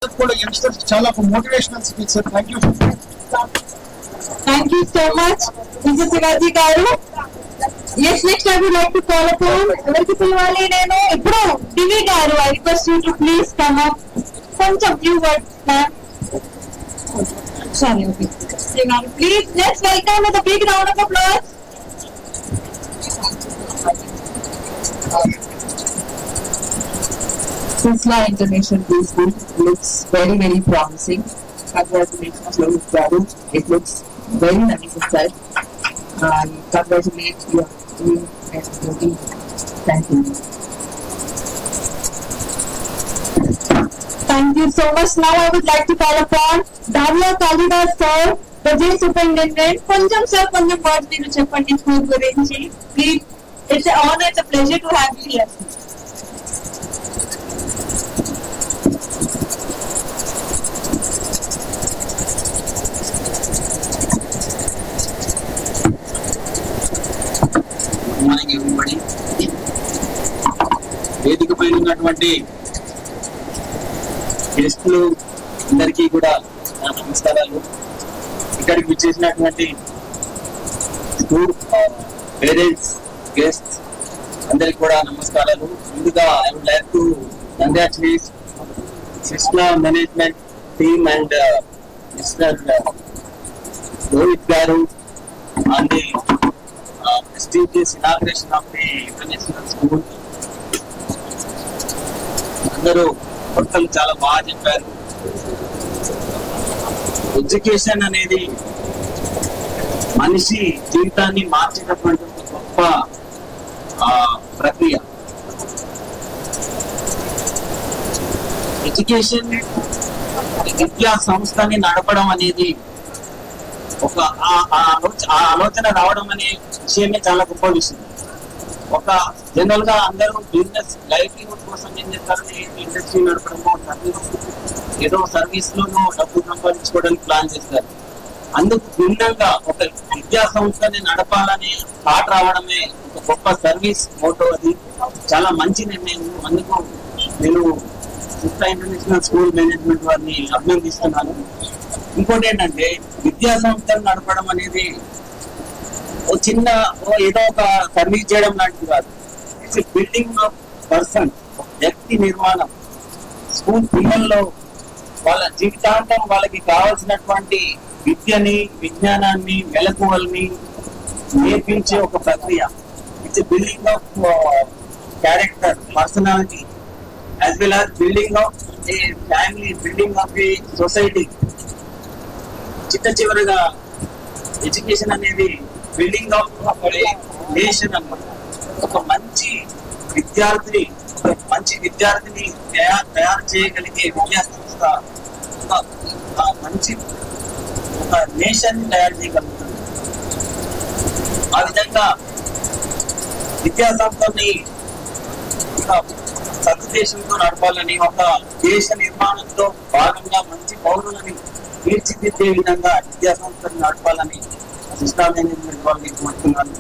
పిల్లలందరూ కూడా యంగ్స్టర్స్ చాలా motivational speech sir. Thank you so much Vijay Shivaji గారు. Yes, next I would like to call upon ఎవరికి పిలవాలి నేను ఇప్పుడు దివి గారు. I request you to please come up. కొంచెం few words ma'am. Sorry, okay. Please let's welcome with a big round of applause. Sisla International School looks very, very promising. Congratulations, Lohit Garu. It looks very nice inside. And congratulate your team and your team. Thank you. Thank you so much. Now I would like to call upon Davya Kalidas sir, Project Superintendent. Konjam sir, konjam words meeru cheppandi school gurinchi. Please, it's an honor, it's a pleasure to have you here. Good morning everybody. వేదిక పైన ఉన్నటువంటి గెస్టులు అందరికీ కూడా నా నమస్కారాలు. ఇక్కడికి విచ్చేసినటువంటి school parents, guests అందరికి కూడా నమస్కారాలు. ముందుగా I would like to congratulate సిస్లా management team and mister Rohit garu on the prestigious inauguration of the international school. అందరూ కొత్తలు చాలా బాగా చెప్పారు. ఎడ్యుకేషన్ అనేది మనిషి జీవితాన్ని మార్చేటటువంటి ఒక గొప్ప ప్రక్రియ. ఎడ్యుకేషన్ విద్యా సంస్థని నడపడం అనేది ఒక ఆలోచన రావడం అనే విషయమే చాలా గొప్ప విషయం. ఒక జనరల్ గా అందరూ బిజినెస్ లైవ్లీహుడ్ కోసం ఏం చేస్తారు, ఇండస్ట్రీ నడపడమో ఏదో సర్వీస్ లోనో డబ్బు సంపాదించుకోవడానికి ప్లాన్ చేస్తారు. అందుకు భిన్నంగా ఒక విద్యా సంస్థని నడపాలని థాట్ రావడమే ఒక గొప్ప సర్వీస్ మోటో. అది చాలా మంచి నిర్ణయం. అందుకు నేను సిస్లా ఇంటర్నేషనల్ స్కూల్ మేనేజ్మెంట్ వారిని అభినందిస్తున్నాను. ఇంకోటి ఏంటంటే విద్యా సంస్థను నడపడం అనేది చిన్న ఏదో ఒక సర్వీస్ చేయడం లాంటిది కాదు. ఇట్స్ బిల్డింగ్ ఆఫ్ పర్సన్, వ్యక్తి నిర్మాణం. స్కూల్ పిల్లల్లో వాళ్ళ జీవితాంతం వాళ్ళకి కావాల్సినటువంటి విద్యని, విజ్ఞానాన్ని, మెలకువల్ని నేర్పించే ఒక ప్రక్రియ. It's building of character, personality, as well as building of A family, building of A society. చిట్ట చివరిగా ఎడ్యుకేషన్ అనేది బిల్డింగ్ ఆఫ్ నేషన్ అన్నమాట. ఒక మంచి విద్యార్థిని తయారు చేయగలిగే విద్యా సంస్థ మంచి ఒక నేషన్ తయారు చేయగలుగుతుంది. ఆ విధంగా విద్యా సంస్థని సదుద్దేశంతో నడపాలని, ఒక దేశ నిర్మాణంలో భాగంగా మంచి పౌరులని తీర్చిదిద్దే విధంగా విద్యా సంస్థను నడపాలని సిస్లా మేనేజ్మెంట్ వాళ్ళని కోరుతున్నాను.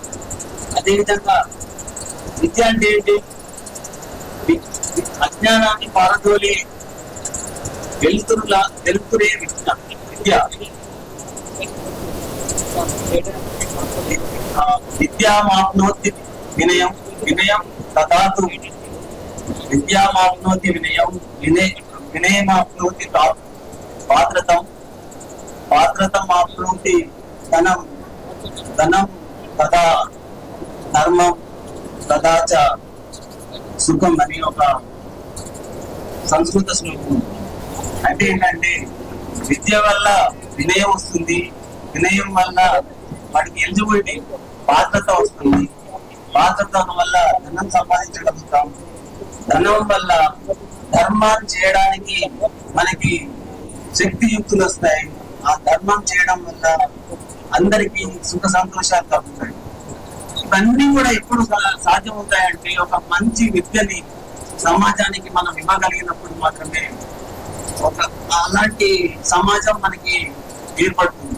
అదేవిధంగా విద్య అంటే ఏంటి? అజ్ఞానాన్ని పారదోలి వెలుతురే విద్య. విద్యామాప్నోతి వినయం, వినయం తదాతు విద్యామాప్నోతి వినయం, వినయమాప్నోతి పాత్రతం, పాత్రతం ఆప్నోతి ధనం, ధనం తదా ధర్మం తదాచ సుఖం అని ఒక సంస్కృత శ్లోకం. అంటే ఏంటంటే విద్య వల్ల వినయం వస్తుంది, వినయం వల్ల వాడికి ఎలిజిబిలిటీ, పాత్రత వస్తుంది, పాత్రత వల్ల ధనం సంపాదించగలుగుతాం, ధనం వల్ల ధర్మాన్ని చేయడానికి మనకి శక్తియుక్తులు వస్తాయి, ఆ ధర్మం చేయడం వల్ల అందరికీ సుఖ సంతోషాలు కలుగుతాయి. ఇవన్నీ కూడా ఎప్పుడు సాధ్యమవుతాయంటే ఒక మంచి విద్యని సమాజానికి మనం ఇవ్వగలిగినప్పుడు మాత్రమే ఒక అలాంటి సమాజం మనకి ఏర్పడుతుంది.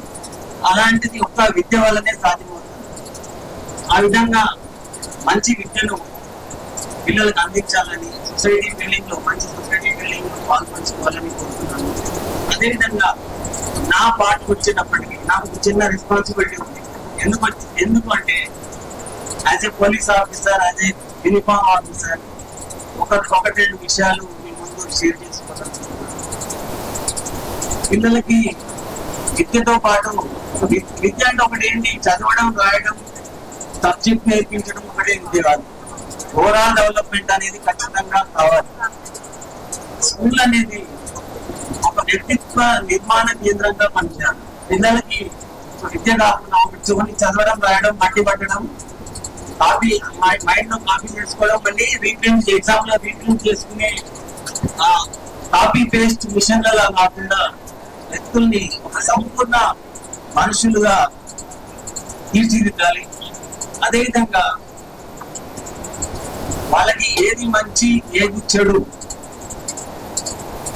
అలాంటిది ఒక విద్య వల్లనే సాధ్యమవుతుంది. ఆ విధంగా మంచి విద్యను పిల్లలకు అందించాలని, సొసైటీ బిల్డింగ్ లో మంచి సొసైటీ బిల్డింగ్ లో పాల్పంచుకోవాలని కోరుతున్నాను. అదేవిధంగా నా పాటకు వచ్చినప్పటికీ నాకు ఒక చిన్న రెస్పాన్సిబిలిటీ ఉంది. ఎందుకు అంటే as a police officer, as a uniform officer ఒకటి రెండు విషయాలు మీ ముందు షేర్ చేసుకోవాలి. పిల్లలకి విద్యతో పాటు విద్య అంటే ఒకటి ఏంటి, చదవడం రాయడం సబ్జెక్ట్ నేర్పించడం ఒకటే విద్య కాదు. ఓవరాల్ డెవలప్మెంట్ అనేది ఖచ్చితంగా కావాలి. స్కూల్ అనేది ఒక వ్యక్తిత్వ నిర్మాణ కేంద్రంగా పనిచేయాలి. పిల్లలకి విద్య కాకుండా చదవడం రాయడం మట్టి పట్టడం, కాపీ మైండ్ లో కాపీ చేసుకోవడం, మళ్ళీ రీప్రింట్ ఎగ్జామ్ లో రీప్రింట్ చేసుకునే కాపీ పేస్ట్ మిషన్లలో కాకుండా వ్యక్తుల్ని ఒక సంపూర్ణ మనుషులుగా తీర్చిదిద్దాలి. అదేవిధంగా వాళ్ళకి ఏది మంచి ఏది చెడు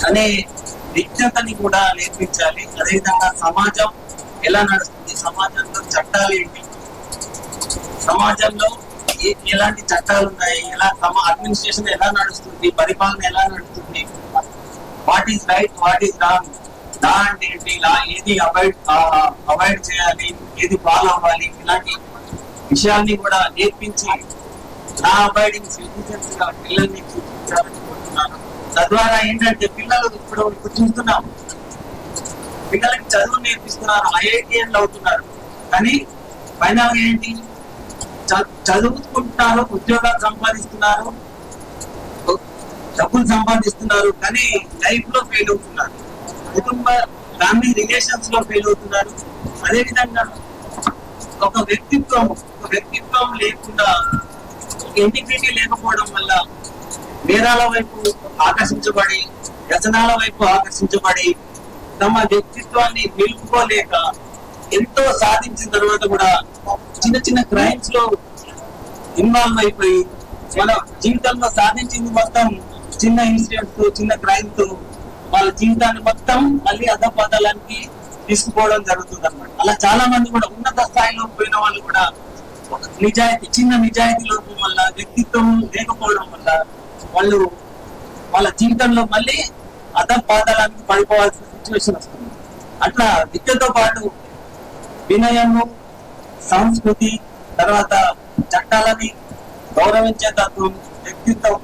అనే విజ్ఞతని కూడా నేర్పించాలి. అదేవిధంగా సమాజం ఎలా నడుస్తుంది, సమాజంలో చట్టాలు ఏంటి, సమాజంలో ఎలాంటి చట్టాలు ఉన్నాయి, ఎలా అడ్మినిస్ట్రేషన్ ఎలా నడుస్తుంది, పరిపాలన ఎలా నడుస్తుంది, what is right what is wrong, law అంటే ఏంటి, లా ఏది అవాయిడ్ చేయాలి, ఏది ఫాలో అవ్వాలి, ఇలాంటి విషయాల్ని కూడా నేర్పించి లా అవాయిడింగ్ సిటిజన్స్ గా పిల్లల్ని చూపించాలని కోరుతున్నాను. తద్వారా ఏంటంటే పిల్లలు ఇప్పుడు చూస్తున్నాం, పిల్లలకి చదువు నేర్పిస్తున్నారు, ఐఐటిఎన్లు అవుతున్నారు, కానీ ఫైనల్ ఏంటి, చదువుకుంటున్నారు, ఉద్యోగాలు సంపాదిస్తున్నారు, డబ్బులు సంపాదిస్తున్నారు, కానీ లైఫ్ లో ఫెయిల్ అవుతున్నారు, కుటుంబ ఫ్యామిలీ రిలేషన్స్ లో ఫెయిల్ అవుతున్నారు. అదేవిధంగా ఒక వ్యక్తిత్వం లేకుండా, ఇంటిగ్రిటీ లేకపోవడం వల్ల నేరాల వైపు ఆకర్షించబడి, వ్యసనాల వైపు ఆకర్షించబడి తమ వ్యక్తిత్వాన్ని నిలుపుకోలేక ఎంతో సాధించిన తర్వాత కూడా చిన్న చిన్న క్రైమ్స్ లో ఇన్వాల్వ్ అయిపోయి మన జీవితంలో సాధించింది మొత్తం చిన్న ఇన్సిడెంట్స్ తో, చిన్న క్రైమ్ తో వాళ్ళ జీవితాన్ని మొత్తం మళ్ళీ అధపతలానికి తీసుకుపోవడం జరుగుతుంది అన్నమాట. అలా చాలా మంది కూడా ఉన్నత స్థాయిలో పోయిన వాళ్ళు కూడా చిన్న నిజాయితీ లోపం వల్ల, వ్యక్తిత్వం లేకపోవడం వల్ల వాళ్ళు వాళ్ళ జీవితంలో మళ్ళీ అధపతలానికి పడిపోవాల్సిన సిచ్యువేషన్ వస్తుంది. అట్లా విద్యతో పాటు వినయము, సంస్కృతి, తర్వాత చట్టాలని గౌరవించే తత్వం,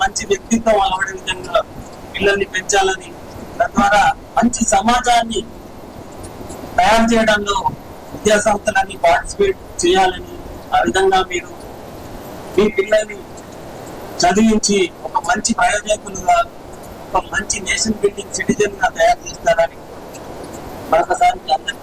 మంచి వ్యక్తిత్వం అలవడే విధంగా పిల్లల్ని పెంచాలని, తద్వారా మంచి సమాజాన్ని తయారు చేయడంలో విద్యా సంస్థలన్నీ పార్టిసిపేట్ చేయాలని, ఆ విధంగా మీరు మీ పిల్లల్ని చదివించి ఒక మంచి ప్రయోజకులుగా, ఒక మంచి నేషన్ బిల్డింగ్ సిటిజన్ గా తయారు చేస్తారని మరొకసారి అందరికీ